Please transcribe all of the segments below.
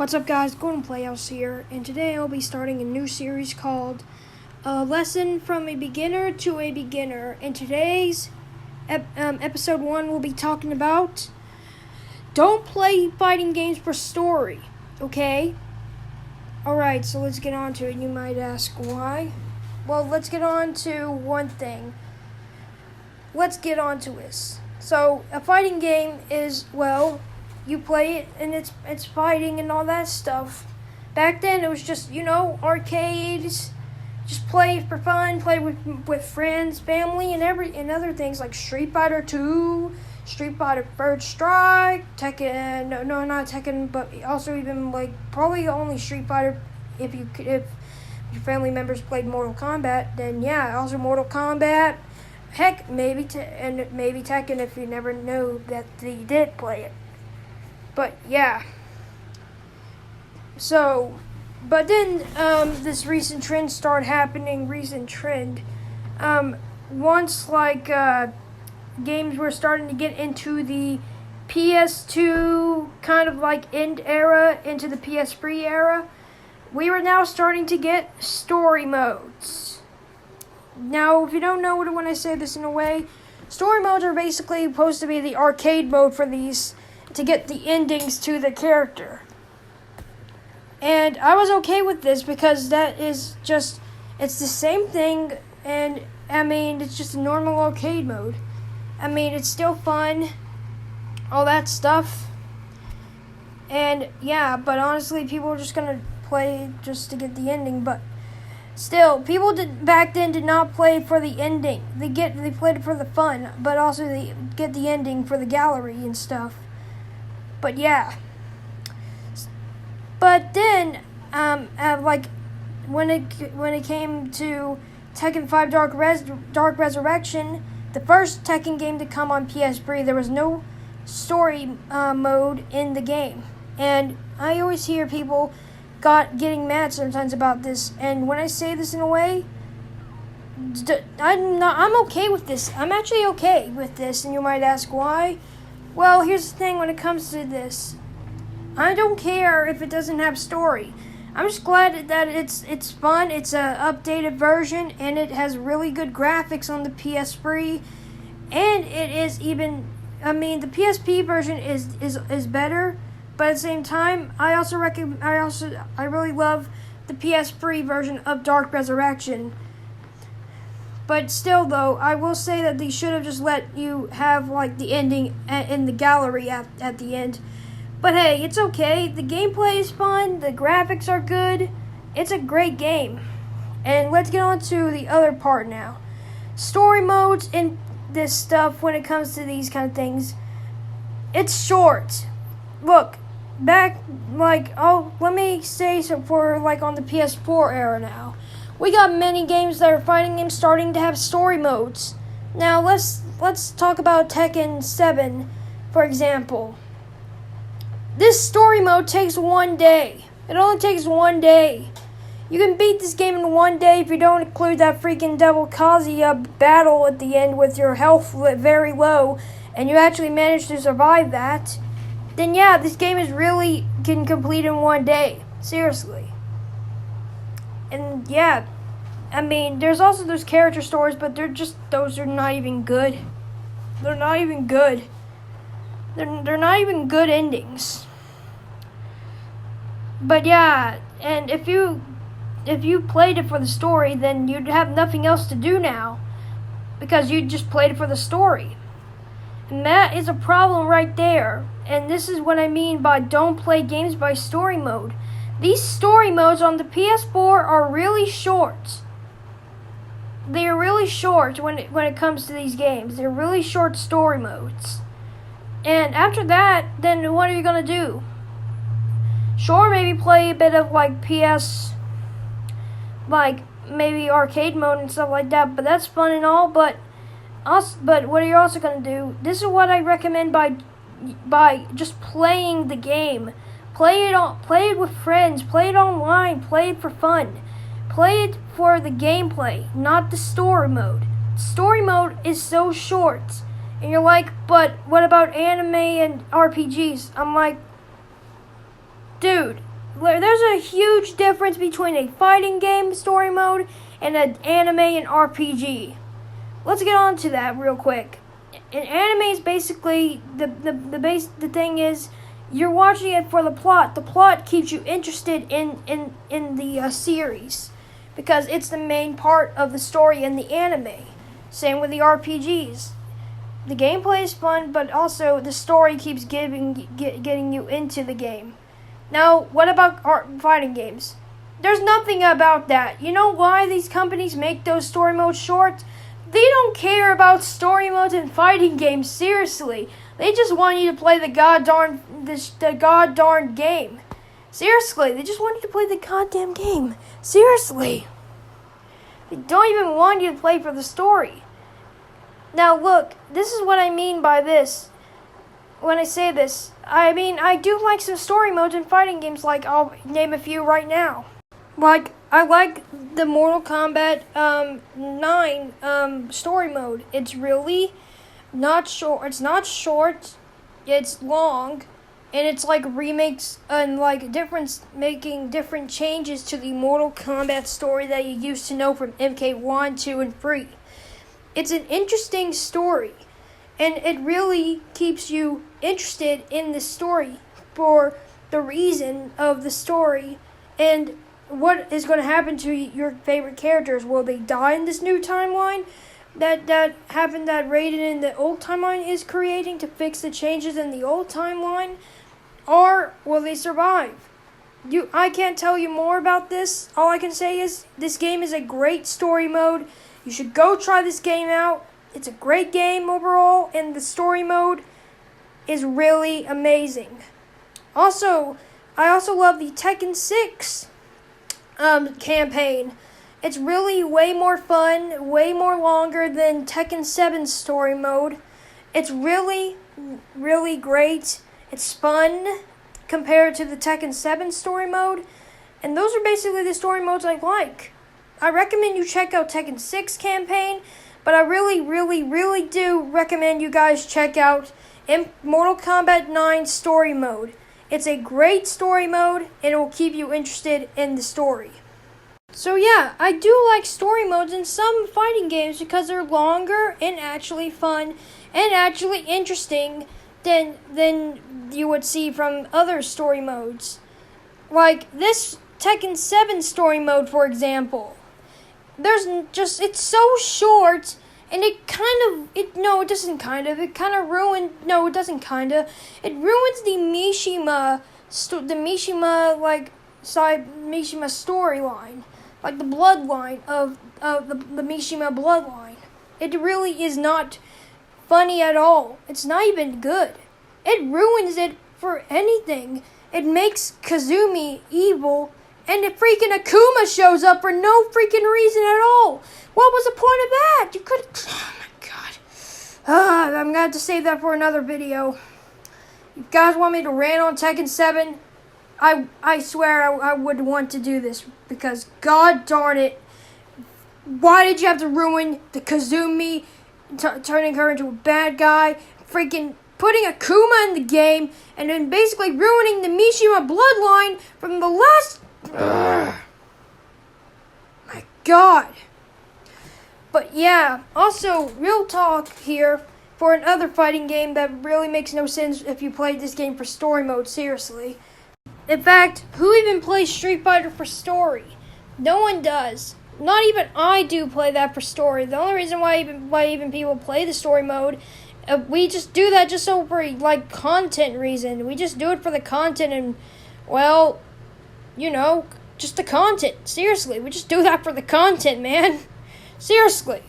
What's up, guys? Golden Playhouse here, and today I'll be starting a new series called Lesson from a Beginner to a Beginner. In today's episode 1, we'll be talking about don't play fighting games for story, okay? Alright, so let's get on to it. You might ask why. Well, let's get on to one thing. Let's get on to this. So, a fighting game is, well, you play it and it's fighting and all that stuff. Back then it was just, arcades, just play for fun, play with friends, family, and other things like Street Fighter 2, Street Fighter First Strike, Tekken, no, not Tekken, but also even like probably only Street Fighter if your family members played Mortal Kombat, then yeah, also Mortal Kombat. Heck, maybe Tekken if you never know that they did play it. But yeah. So, but then this recent trend started happening. Once games were starting to get into the PS2 kind of like end era into the PS3 era, we were now starting to get story modes. Now, if you don't know when I say this in a way, story modes are basically supposed to be the arcade mode for these to get the endings to the character. And I was okay with this because that is just, it's the same thing, and it's just a normal arcade mode. It's still fun, all that stuff. And yeah, but honestly, people are just gonna play just to get the ending, but still, people back then did not play for the ending. They played it for the fun, but also they get the ending for the gallery and stuff. But yeah. But then, when it came to Tekken 5 Dark Resurrection, the first Tekken game to come on PS3, there was no story mode in the game, and I always hear people getting mad sometimes about this. And when I say this in a way, I'm okay with this. I'm actually okay with this, and you might ask why. Well, here's the thing when it comes to this. I don't care if it doesn't have story. I'm just glad that it's fun. It's a updated version, and it has really good graphics on the PS3. And it is even, the PSP version is better, but at the same time, I really love the PS3 version of Dark Resurrection. But still, though, I will say that they should have just let you have, the ending in the gallery at the end. But hey, it's okay. The gameplay is fun. The graphics are good. It's a great game. And let's get on to the other part now. Story modes in this stuff when it comes to these kind of things. It's short. Look, let me say so for, on the PS4 era now. We got many games that are fighting games starting to have story modes. Now let's talk about Tekken 7, for example. This story mode takes 1 day. It only takes 1 day. You can beat this game in 1 day if you don't include that freaking Devil Kazuya battle at the end with your health very low, and you actually manage to survive that. Then yeah, this game can complete in 1 day. Seriously. And yeah, there's also those character stories, but those are not even good. They're not even good. They're not even good endings. But yeah, and if you played it for the story, then you'd have nothing else to do now, because you just played it for the story. And that is a problem right there. And this is what I mean by don't play games by story mode. These story modes on the PS4 are really short. They are really short when it comes to these games. They're really short story modes. And after that, then what are you going to do? Sure, maybe play a bit of maybe arcade mode and stuff like that, but that's fun and all, but what are you also going to do? This is what I recommend by just playing the game. Play it with friends, play it online, play it for fun. Play it for the gameplay, not the story mode. Story mode is so short. And you're like, but what about anime and RPGs? I'm like, dude, there's a huge difference between a fighting game story mode and an anime and RPG. Let's get on to that real quick. An anime is basically the thing is you're watching it for the plot. The plot keeps you interested in the series because it's the main part of the story in the anime. Same with the RPGs. The gameplay is fun, but also the story keeps getting you into the game. Now, what about fighting games? There's nothing about that. You know why these companies make those story modes short? They don't care about story modes in fighting games, seriously. They just want you to play the goddamn game. Seriously, they just want you to play the goddamn game. Seriously. They don't even want you to play for the story. Now look, this is what I mean by this. When I say this, I mean I do like some story modes in fighting games, like I'll name a few right now. Like, I like the Mortal Kombat 9 story mode. It's really not short. It's not short. It's long, and it's like remakes and like making different changes to the Mortal Kombat story that you used to know from MK1, 2, and 3. It's an interesting story, and it really keeps you interested in the story for the reason of the story and what is going to happen to your favorite characters. Will they die in this new timeline that happened that Raiden in the old timeline is creating to fix the changes in the old timeline? Or will they survive? I can't tell you more about this. All I can say is this game is a great story mode. You should go try this game out. It's a great game overall, and the story mode is really amazing. Also, I also love the Tekken 6 campaign. It's really way more fun, way more longer than Tekken 7's story mode. It's really, really great. It's fun compared to the Tekken 7 story mode. And those are basically the story modes I like. I recommend you check out Tekken 6 campaign, but I really, really, really do recommend you guys check out Mortal Kombat 9 story mode. It's a great story mode, and it will keep you interested in the story. So yeah, I do like story modes in some fighting games because they're longer and actually fun and actually interesting than you would see from other story modes. Like this Tekken 7 story mode, for example. It's so short, and it ruins the Mishima storyline, like the bloodline of the Mishima bloodline. It really is not funny at all. It's not even good. It ruins it for anything. It makes Kazumi evil, and the freaking Akuma shows up for no freaking reason at all. What was the point of that? You could. Oh my god. I'm gonna have to save that for another video. You guys want me to rant on Tekken 7? I swear I would want to do this because god darn it. Why did you have to ruin the Kazumi, turning her into a bad guy, freaking putting Akuma in the game, and then basically ruining the Mishima bloodline from the last... My god. But yeah, also, real talk here for another fighting game that really makes no sense if you played this game for story mode, seriously. In fact, who even plays Street Fighter for story? No one does. Not even I do play that for story. The only reason why even people play the story mode, we just do that just so for like content reason. We just do it for the content and, well, you know, just the content. Seriously, we just do that for the content, man. Seriously.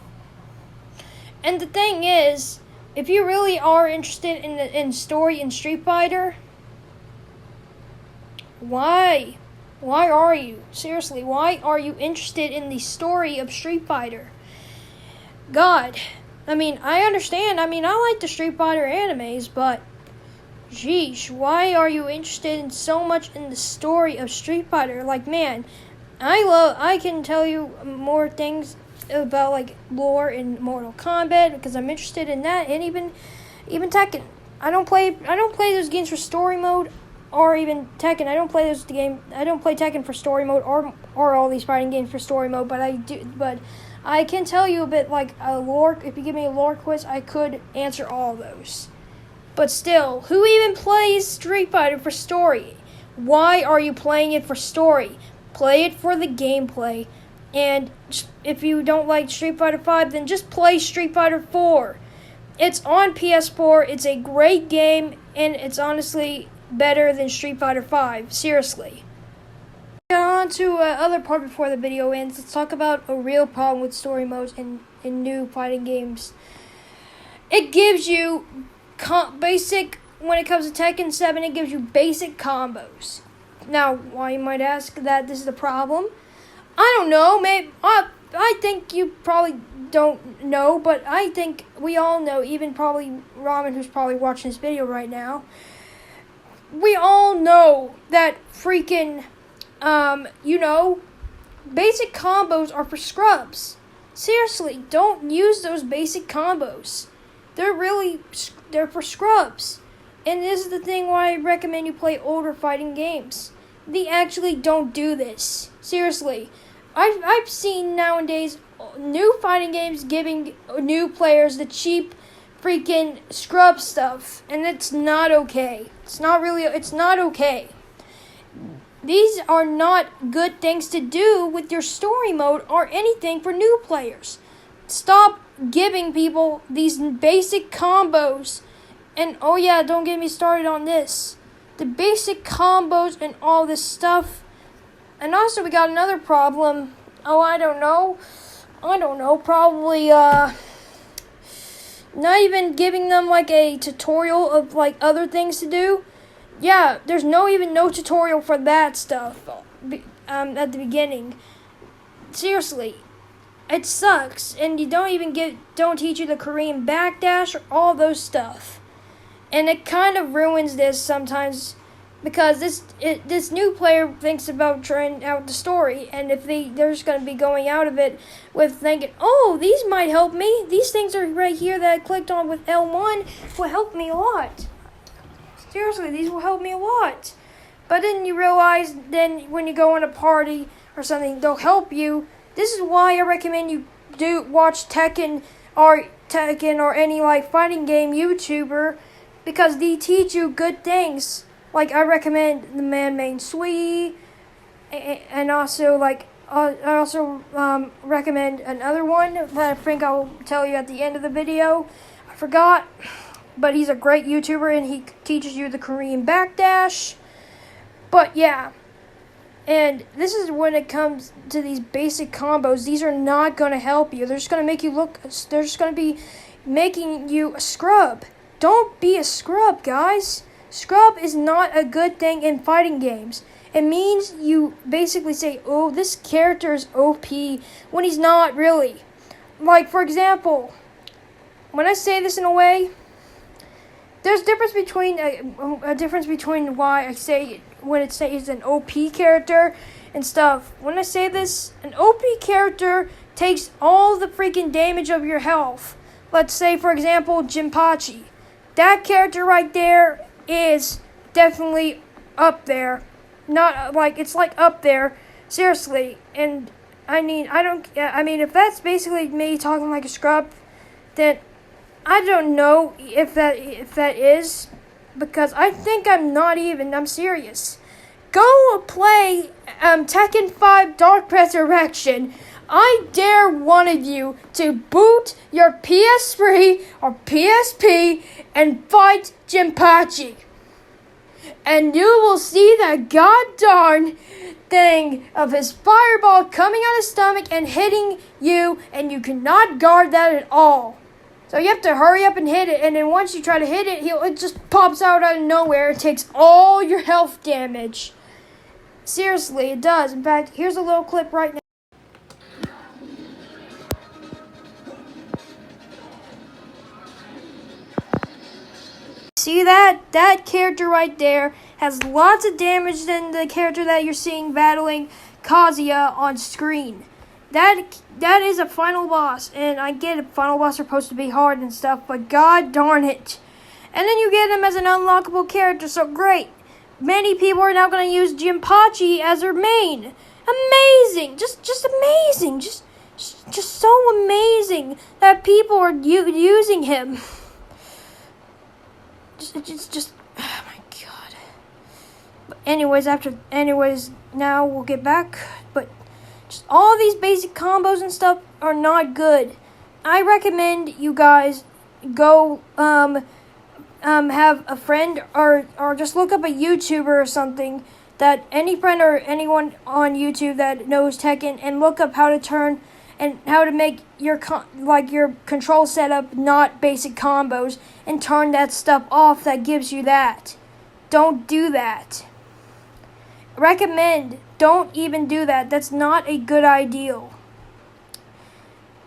And the thing is, if you really are interested in story in Street Fighter, why? Why are you? Seriously, why are you interested in the story of Street Fighter? God. I mean, I understand. I mean, I like the Street Fighter animes, but sheesh, why are you interested in so much in the story of Street Fighter? Like, man, I can tell you more things about like lore in Mortal Kombat because I'm interested in that, and even Tekken. I don't play those games for story mode or even Tekken. I don't play Tekken for story mode or all these fighting games for story mode, but I can tell you a bit like a lore. If you give me a lore quiz, I could answer all of those. But still, who even plays Street Fighter for story? Why are you playing it for story? Play it for the gameplay. And if you don't like Street Fighter 5, then just play Street Fighter 4. It's on PS4. It's a great game, and it's honestly better than Street Fighter 5. Seriously. On to other part before the video ends. Let's talk about a real problem with story modes in new fighting games. It gives you basic, when it comes to Tekken 7, it gives you basic combos. Now, why you might ask that this is the problem? I don't know. Maybe I think you probably don't know, but I think we all know, even probably Ramen, who's probably watching this video right now. We all know that freaking, basic combos are for scrubs. Seriously, don't use those basic combos. They're for scrubs. And this is the thing why I recommend you play older fighting games. They actually don't do this. Seriously. I've seen nowadays new fighting games giving new players the cheap freaking scrub stuff. And it's not okay. It's not okay. These are not good things to do with your story mode or anything for new players. Stop giving people these basic combos. And oh yeah, don't get me started on this. The basic combos and all this stuff. And also we got another problem. Oh, I don't know. Probably not even giving them like a tutorial of like other things to do. Yeah, there's no tutorial for that stuff at the beginning. Seriously. It sucks, and you don't teach you the Korean backdash or all those stuff, and it kind of ruins this sometimes because this new player thinks about trying out the story, and if they're just going to be going out of it with thinking, oh, these might help me. These things are right here that I clicked on with L1 will help me a lot. Seriously, these will help me a lot. But then you realize, then when you go on a party or something, they'll help you. This is why I recommend you watch Tekken or any like fighting game YouTuber, because they teach you good things. Like I recommend the Man Main Sui, and also recommend another one that I think I'll tell you at the end of the video. I forgot, but he's a great YouTuber and he teaches you the Korean backdash. But yeah. And this is when it comes to these basic combos. These are not going to help you. They're just going to make you look. They're just going to be making you a scrub. Don't be a scrub, guys. Scrub is not a good thing in fighting games. It means you basically say, oh, this character is OP, when he's not really. Like, for example, when I say this in a way, there's a difference between why I say when it says an OP character and stuff. When I say this, an OP character takes all the freaking damage of your health. Let's say, for example, Jinpachi. That character right there is definitely up there. Not like it's like up there, seriously. And I mean, if that's basically me talking like a scrub, then I don't know if that is, because I think I'm serious. Go play Tekken 5 Dark Resurrection. I dare one of you to boot your PS3 or PSP and fight Jinpachi. And you will see that god-darn thing of his fireball coming out of his stomach and hitting you, and you cannot guard that at all. So you have to hurry up and hit it, and then once you try to hit it, it just pops out of nowhere and takes all your health damage. Seriously, it does. In fact, here's a little clip right now. See that? That character right there has lots of damage than the character that you're seeing battling Kazuya on screen. That is a final boss, and I get it, final boss are supposed to be hard and stuff, but god darn it. And then you get him as an unlockable character, so great. many people are now going to use Jinpachi as their main. Amazing, just amazing, just so amazing that people are using him. Just, oh my god. But anyways, now we'll get back. But just all these basic combos and stuff are not good. I recommend you guys go have a friend or just look up a YouTuber or something, that any friend or anyone on YouTube that knows Tekken, and look up how to turn and how to make your your control setup not basic combos, and turn that stuff off that gives you that. Don't do that. Recommend, don't even do that. That's not a good idea.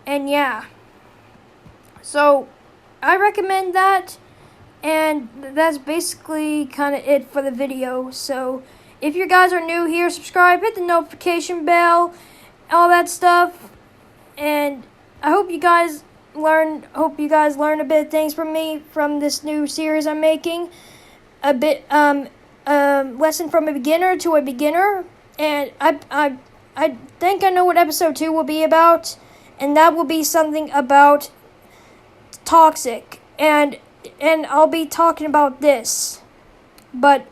And yeah. So I recommend that, and that's basically kind of it for the video. So if you guys are new here, subscribe, hit the notification bell, all that stuff. And I hope you guys learn a bit of things from me from this new series I'm making. A bit lesson from a beginner to a beginner. And I think I know what episode 2 will be about, and that will be something about Toxic. And I'll be talking about this. But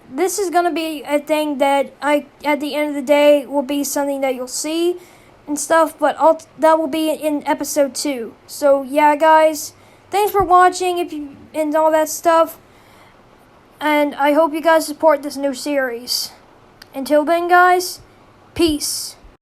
this is gonna be a thing that at the end of the day will be something that you'll see and stuff, but that will be in episode 2. So yeah, guys, thanks for watching and all that stuff, and I hope you guys support this new series. Until then, guys, peace.